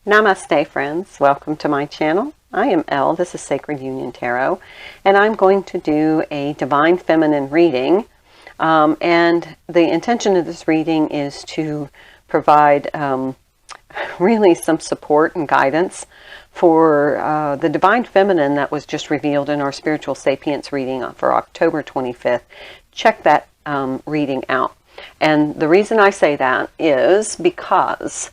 Namaste, friends. Welcome to my channel. I am Elle. This is Sacred Union Tarot, and I'm going to do a Divine Feminine reading. And the intention of this reading is to provide really some support and guidance for the Divine Feminine that was just revealed in our Spiritual Sapience reading for October 25th. Check that reading out. And the reason I say that is because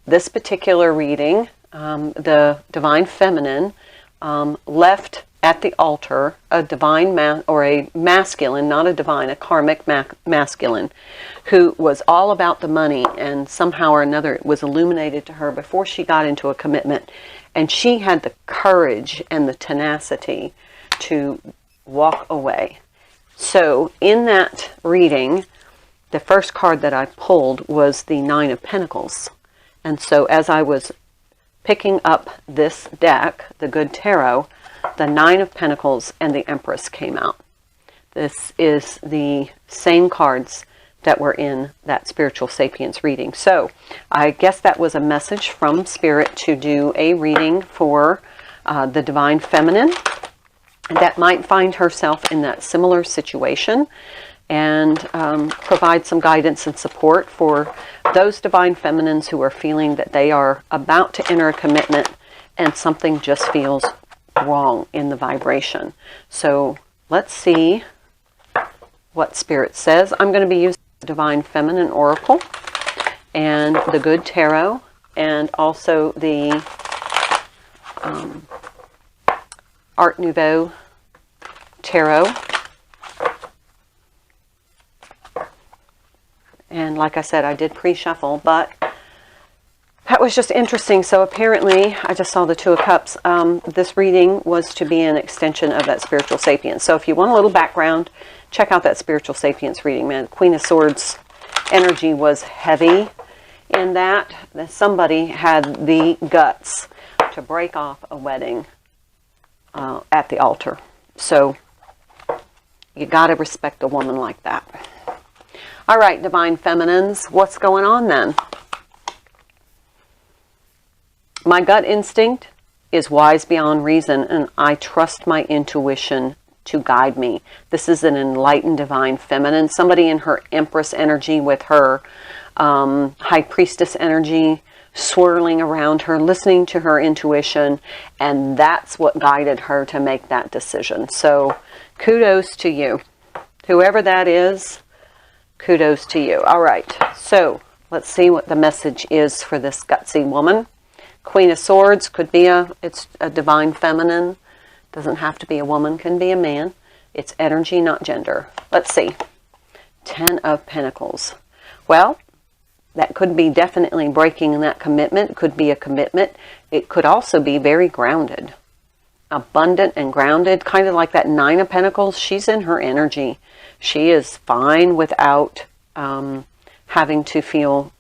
this particular reading, the Divine Feminine, left at the altar a divine or a masculine, not a divine, a karmic masculine, who was all about the money, and somehow or another it was illuminated to her before she got into a commitment, and she had the courage and the tenacity to walk away. So in that reading, the first card that I pulled was the Nine of Pentacles. And so as I was picking up this deck, the Good Tarot, the Nine of Pentacles and the Empress came out. This is the same cards that were in that Spiritual Sapience reading. So I guess that was a message from Spirit to do a reading for the Divine Feminine that might find herself in that similar situation, and provide some guidance and support for those Divine Feminines who are feeling that they are about to enter a commitment and something just feels wrong in the vibration. So let's see what Spirit says. I'm going to be using the Divine Feminine Oracle and the Good Tarot, and also the Art Nouveau Tarot. And like I said, I did pre-shuffle, but that was just interesting. So apparently, I just saw the Two of Cups. This reading was to be an extension of that Spiritual Sapience. So if you want a little background, check out that Spiritual Sapience reading, man. Queen of Swords energy was heavy in that somebody had the guts to break off a wedding at the altar. So you got to respect a woman like that. All right, Divine Feminines, what's going on then? My gut instinct is wise beyond reason, and I trust my intuition to guide me. This is an enlightened Divine Feminine, somebody in her Empress energy with her High Priestess energy swirling around her, listening to her intuition, and that's what guided her to make that decision. So kudos to you. Whoever that is, kudos to you. All right, so let's see what the message is for this gutsy woman. Queen of Swords could be it's a Divine Feminine. Doesn't have to be a woman, can be a man. It's energy, not gender. Let's see. Ten of Pentacles. Well, that could be definitely breaking that commitment. It could be a commitment. It could also be very grounded. Abundant and grounded, kind of like that Nine of Pentacles. She's in her energy. She is fine without having to feel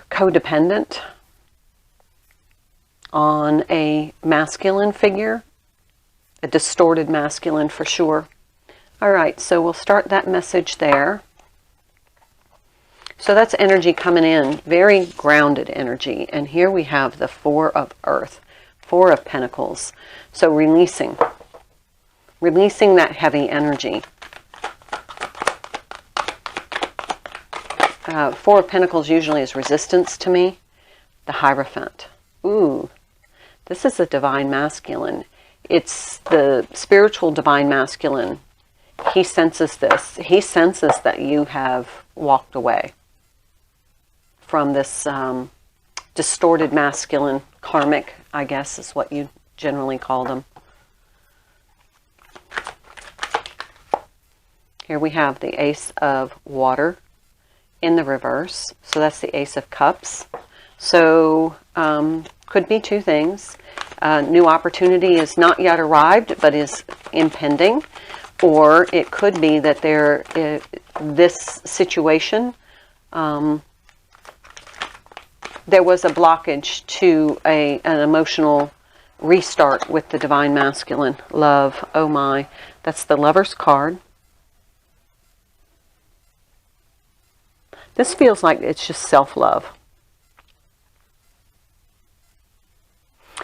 codependent on a masculine figure, a distorted masculine for sure. All right, so we'll start that message there. So that's energy coming in, very grounded energy. And here we have the Four of Earth, Four of Pentacles. So releasing that heavy energy. Four of Pentacles usually is resistance to me. The Hierophant. Ooh, this is a Divine Masculine. It's the spiritual Divine Masculine. He senses this. He senses that you have walked away from this distorted masculine, karmic, I guess is what you generally call them. Here we have the Ace of Water in the reverse. So that's the Ace of Cups. So could be two things. New opportunity is not yet arrived, but is impending. Or it could be that this situation, there was a blockage to an emotional restart with the Divine Masculine. Love, oh my. That's the Lover's card. This feels like it's just self-love.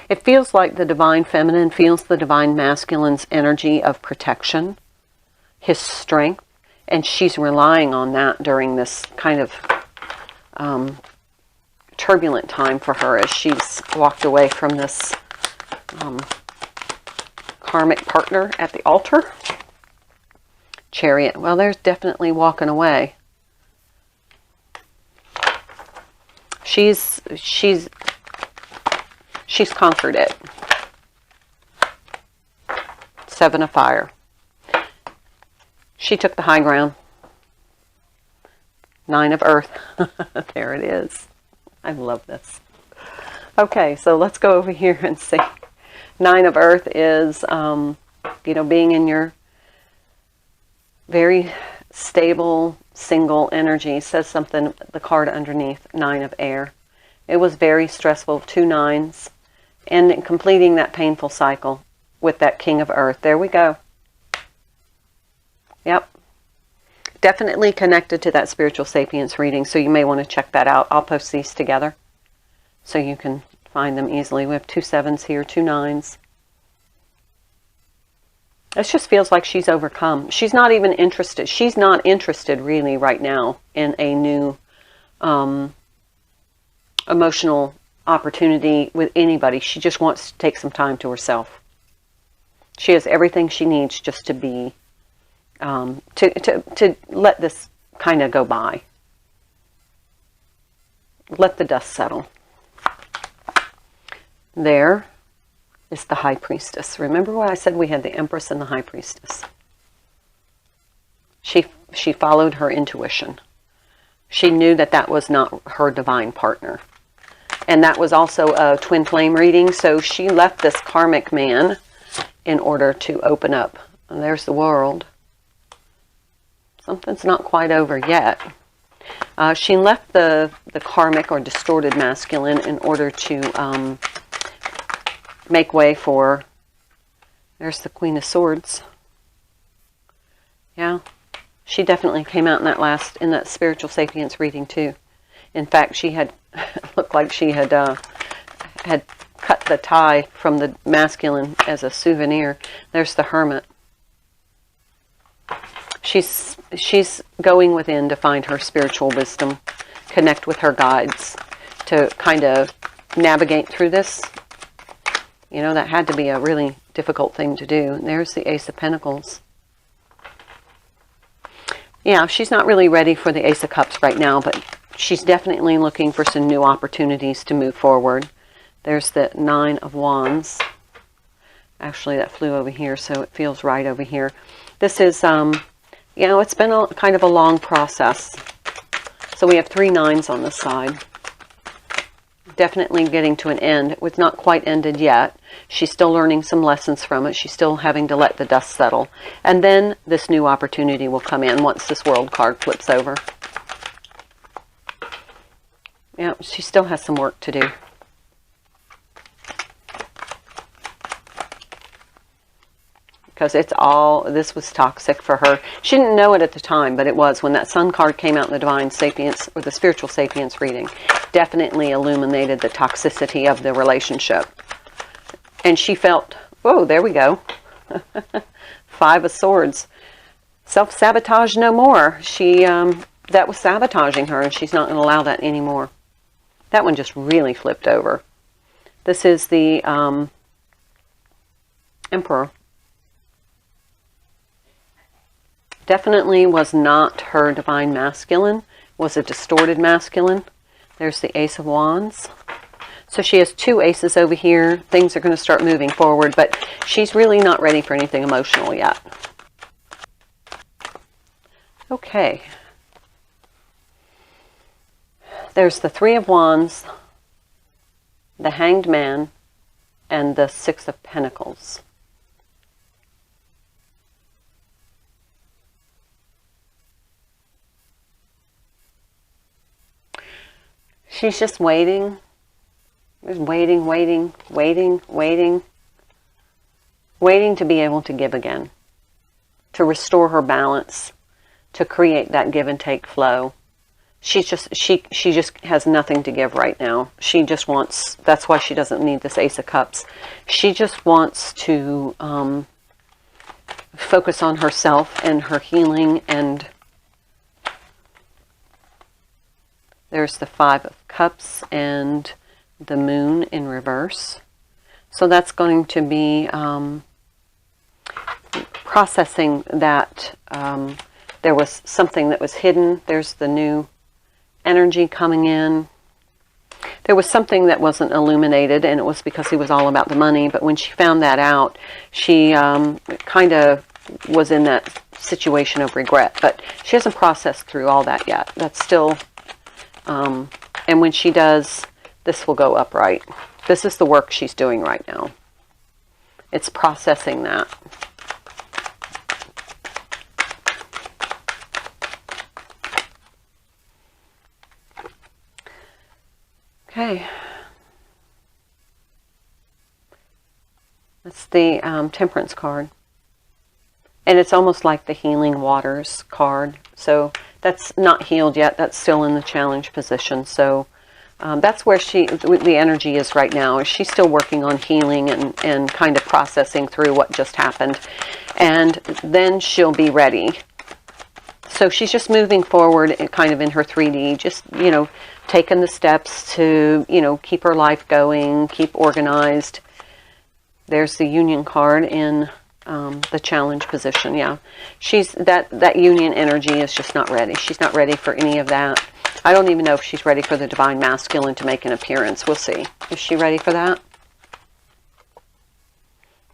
It feels like the Divine Feminine feels the Divine Masculine's energy of protection, his strength, and she's relying on that during this kind of turbulent time for her as she's walked away from this karmic partner at the altar. Chariot. Well, there's definitely walking away. She's conquered it. Seven of Fire. She took the high ground. Nine of Earth. There it is. I love this. Okay, so let's go over here and see. Nine of Earth is, you know, being in your very stable, single energy. Says something, the card underneath, Nine of Air. It was very stressful, 2 nines. And completing that painful cycle with that King of Earth. There we go. Yep. Definitely connected to that Spiritual Sapience reading, so you may want to check that out. I'll post these together so you can find them easily. We have 2 7s here, 2 9s. This just feels like she's overcome. She's not even interested. She's not interested really right now in a new emotional opportunity with anybody. She just wants to take some time to herself. She has everything she needs just to be, to let this kind of go by. Let the dust settle. There is the High Priestess. Remember what I said? We had the Empress and the High Priestess. She followed her intuition. She knew that that was not her divine partner. And that was also a twin flame reading, so she left this karmic man in order to open up. And there's the World. Something's not quite over yet. She left the karmic or distorted masculine in order to make way for, there's the Queen of Swords. Yeah, she definitely came out in that Spiritual Sapience reading too. In fact, she had looked like she had cut the tie from the masculine as a souvenir. There's the Hermit. She's going within to find her spiritual wisdom, connect with her guides to kind of navigate through this. You know, that had to be a really difficult thing to do. And there's the Ace of Pentacles. Yeah, she's not really ready for the Ace of Cups right now, but she's definitely looking for some new opportunities to move forward. There's the Nine of Wands. Actually, that flew over here, so it feels right over here. This is, you know, it's been kind of a long process. So we have 3 9s on this side. Definitely getting to an end. It's not quite ended yet. She's still learning some lessons from it. She's still having to let the dust settle. And then this new opportunity will come in once this World card flips over. Yeah, she still has some work to do. Because this was toxic for her. She didn't know it at the time, but it was. When that Sun card came out in the Divine Sapience, or the Spiritual Sapience reading, definitely illuminated the toxicity of the relationship. And she felt, whoa, there we go. 5 of Swords. Self-sabotage no more. That was sabotaging her, and she's not going to allow that anymore. That one just really flipped over. This is the Emperor. Definitely was not her divine masculine. Was a distorted masculine. There's the Ace of Wands. So she has 2 aces over here. Things are going to start moving forward, but she's really not ready for anything emotional yet. Okay. There's the 3 of Wands, the Hanged Man, and the 6 of Pentacles. She's just waiting. Just waiting to be able to give again, to restore her balance, to create that give and take flow, she just has nothing to give right now. She just wants, that's why she doesn't need this Ace of Cups. She just wants to focus on herself and her healing. And there's the Five of Cups and the Moon in reverse. So that's going to be processing that there was something that was hidden. There's the new energy coming in. There was something that wasn't illuminated, and it was because he was all about the money. But when she found that out, she kind of was in that situation of regret. But she hasn't processed through all that yet. That's still, and when she does, this will go upright. This is the work she's doing right now. It's processing that. Okay. That's the Temperance card. And it's almost like the Healing Waters card. So that's not healed yet. That's still in the challenge position. So that's where the energy is right now. She's still working on healing and kind of processing through what just happened. And then she'll be ready. So she's just moving forward kind of in her 3D, just, you know, taking the steps to, you know, keep her life going, keep organized. There's the Union card in the challenge position. Yeah, she's that Union energy is just not ready. She's not ready for any of that. I don't even know if she's ready for the Divine Masculine to make an appearance. We'll see. Is she ready for that?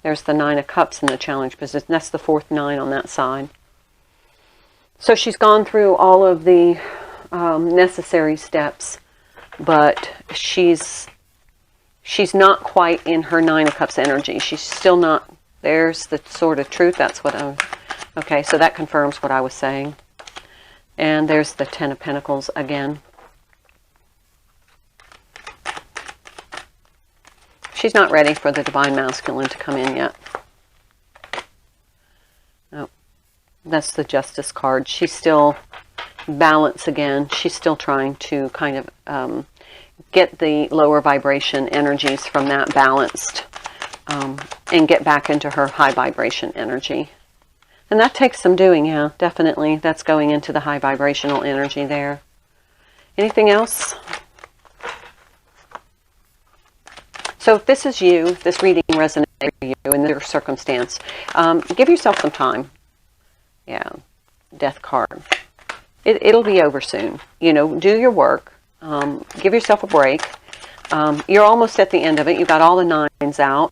There's the Nine of Cups in the challenge position. That's the fourth nine on that side. So she's gone through all of the necessary steps, but she's not quite in her Nine of Cups energy. She's still not. There's the Sword of Truth. That's what I'm... Okay, so that confirms what I was saying. And there's the Ten of Pentacles again. She's not ready for the Divine Masculine to come in yet. Oh, that's the Justice card. She's still balance again. She's still trying to kind of get the lower vibration energies from that balanced and get back into her high vibration energy. And that takes some doing, yeah, definitely. That's going into the high vibrational energy there. Anything else? So if this is you, if this reading resonates for you in your circumstance, give yourself some time. Yeah, Death card. It'll be over soon. You know, do your work. Give yourself a break. You're almost at the end of it. You've got all the nines out.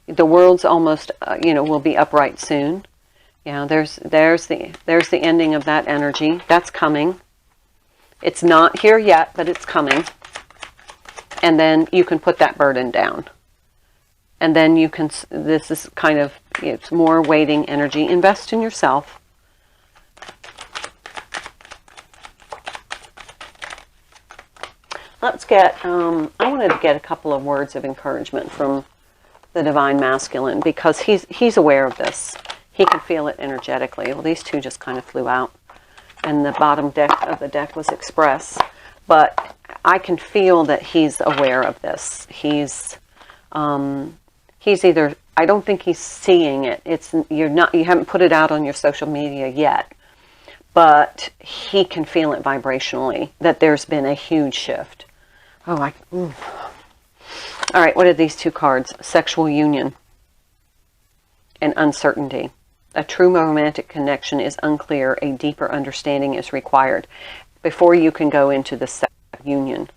The world's almost, you know, will be upright soon. Yeah, there's the ending of that energy. That's coming. It's not here yet, but it's coming. And then you can put that burden down. And then you can, this is kind of, it's more waiting energy. Invest in yourself. Let's get, I wanted to get a couple of words of encouragement from the Divine Masculine, because he's aware of this. He can feel it energetically. Well, these two just kind of flew out. And the bottom deck of the deck was Express. But I can feel that he's aware of this. He's either, I don't think he's seeing it. You haven't put it out on your social media yet. But he can feel it vibrationally, that there's been a huge shift. Oh, all right, what are these two cards? Sexual union and uncertainty. A true romantic connection is unclear. A deeper understanding is required. Before you can go into the sexual union,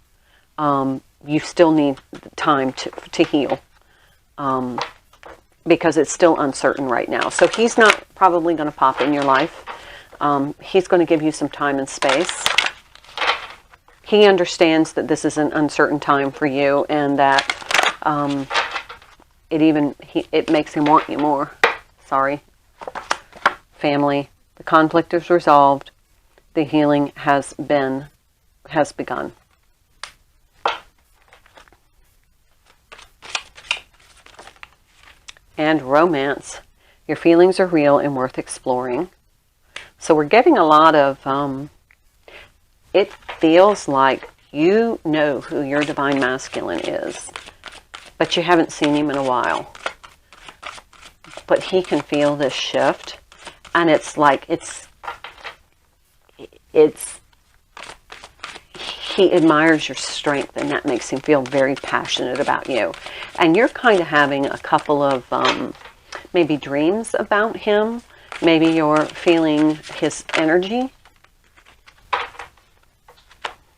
you still need time to heal, because it's still uncertain right now. So he's not probably going to pop in your life. He's going to give you some time and space. He understands that this is an uncertain time for you, and that it makes him want you more. Sorry. Family. The conflict is resolved. The healing has begun. And romance. Your feelings are real and worth exploring. So we're getting a lot of it feels like you know who your Divine Masculine is, but you haven't seen him in a while. But he can feel this shift, and it's like he admires your strength, and that makes him feel very passionate about you. And you're kind of having a couple of maybe dreams about him. Maybe you're feeling his energy.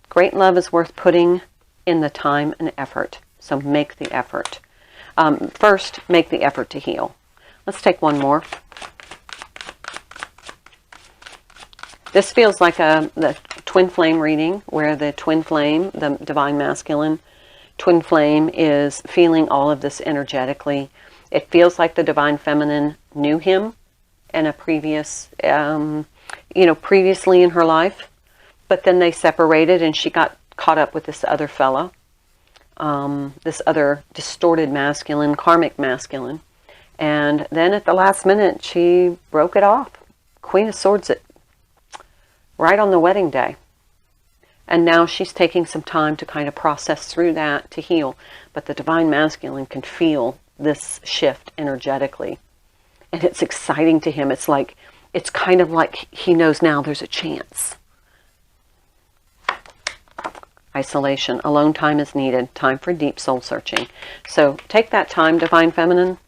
Great love is worth putting in the time and effort. So make the effort. First, make the effort to heal. Let's take one more. This feels like the twin flame reading, where the twin flame, the Divine Masculine twin flame, is feeling all of this energetically. It feels like the Divine Feminine knew him in a previous, previously in her life, but then they separated and she got caught up with this other fella, this other distorted masculine, karmic masculine. And then at the last minute, she broke it off. Queen of Swords it. Right on the wedding day. And now she's taking some time to kind of process through that, to heal. But the Divine Masculine can feel this shift energetically. And it's exciting to him. It's kind of like he knows now there's a chance. Isolation. Alone time is needed. Time for deep soul searching. So take that time, Divine Feminine.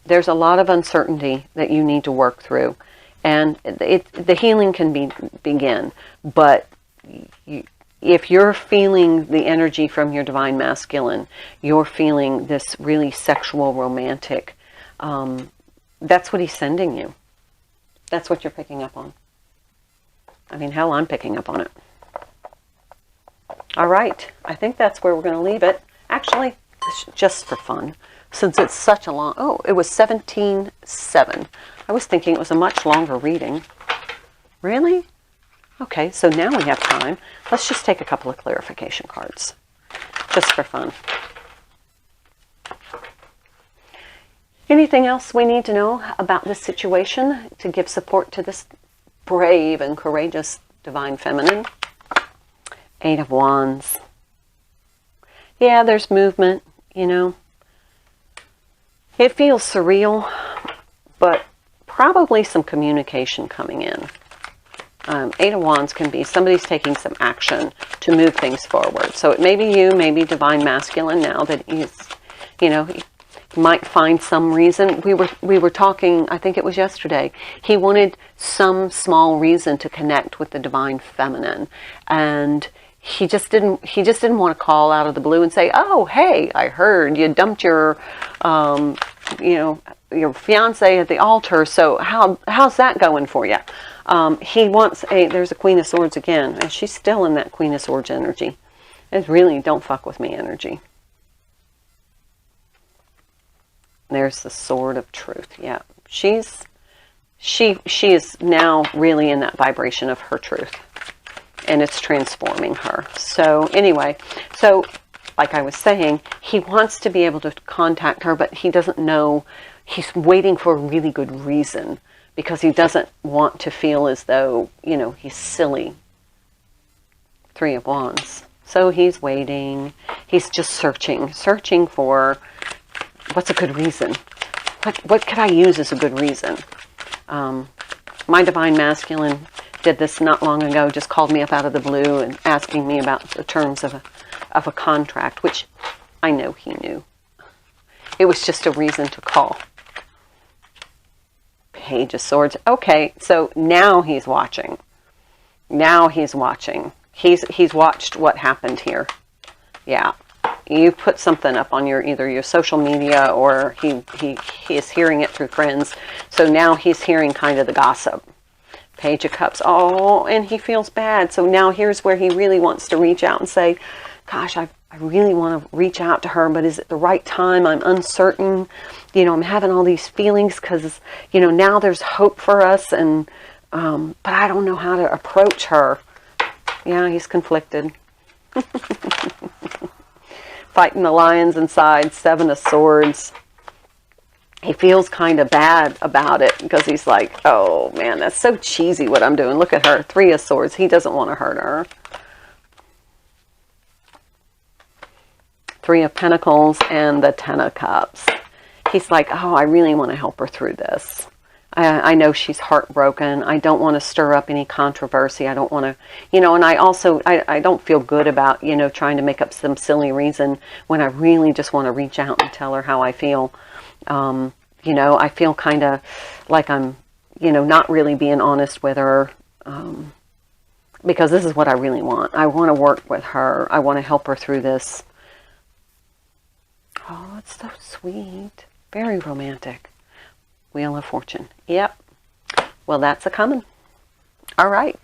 There's a lot of uncertainty that you need to work through. And the healing can begin, but if you're feeling the energy from your Divine Masculine, you're feeling this really sexual, romantic, that's what he's sending you. That's what you're picking up on. I mean, hell, I'm picking up on it. All right, I think that's where we're going to leave it. Actually, just for fun, since it's such a long, it was 17:07. I was thinking it was a much longer reading. Really? Okay, so now we have time. Let's just take a couple of clarification cards, just for fun. Anything else we need to know about this situation to give support to this brave and courageous Divine Feminine? 8 of Wands. Yeah, there's movement, It feels surreal, but probably some communication coming in. 8 of Wands can be somebody's taking some action to move things forward. So it may be you, maybe Divine Masculine now that he's, he might find some reason. We were talking, I think it was yesterday, he wanted some small reason to connect with the Divine Feminine. And he just didn't want to call out of the blue and say, oh, hey, I heard you dumped your, your fiance at the altar, so how's that going for you? He wants there's a Queen of Swords again, and she's still in that Queen of Swords energy. It's really don't fuck with me energy. There's the Sword of Truth. Yeah, she is now really in that vibration of her truth, and it's transforming her. So anyway, like I was saying, he wants to be able to contact her, but he doesn't know. He's waiting for a really good reason because he doesn't want to feel as though, he's silly. 3 of Wands. So he's waiting. He's just searching for what's a good reason. What could I use as a good reason? My Divine Masculine did this not long ago, just called me up out of the blue and asking me about the terms of a contract, which I know he knew. It was just a reason to call. Page of Swords. Okay, so now he's watching. Now he's watching. He's watched what happened here. Yeah. You put something up on either your social media, or he is hearing it through friends. So now he's hearing kind of the gossip. Page of Cups. Oh, and he feels bad. So now here's where he really wants to reach out and say, gosh, I really want to reach out to her, but is it the right time? I'm uncertain. I'm having all these feelings because, now there's hope for us, and but I don't know how to approach her. Yeah, he's conflicted. Fighting the lions inside. 7 of Swords. he feels kind of bad about it because he's like, oh man, that's so cheesy what I'm doing. Look at her, 3 of Swords. He doesn't want to hurt her. 3 of Pentacles and the 10 of Cups. He's like, oh, I really want to help her through this. I know she's heartbroken. I don't want to stir up any controversy. I don't want to, you know, and I also, I don't feel good about, you know, trying to make up some silly reason when I really just want to reach out and tell her how I feel. You know, I feel kind of like I'm, you know, not really being honest with her, because this is what I really want. I want to work with her. I want to help her through this. Oh, it's so sweet. Very romantic. Wheel of Fortune. Yep. Well, that's a coming. All right.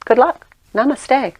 Good luck. Namaste.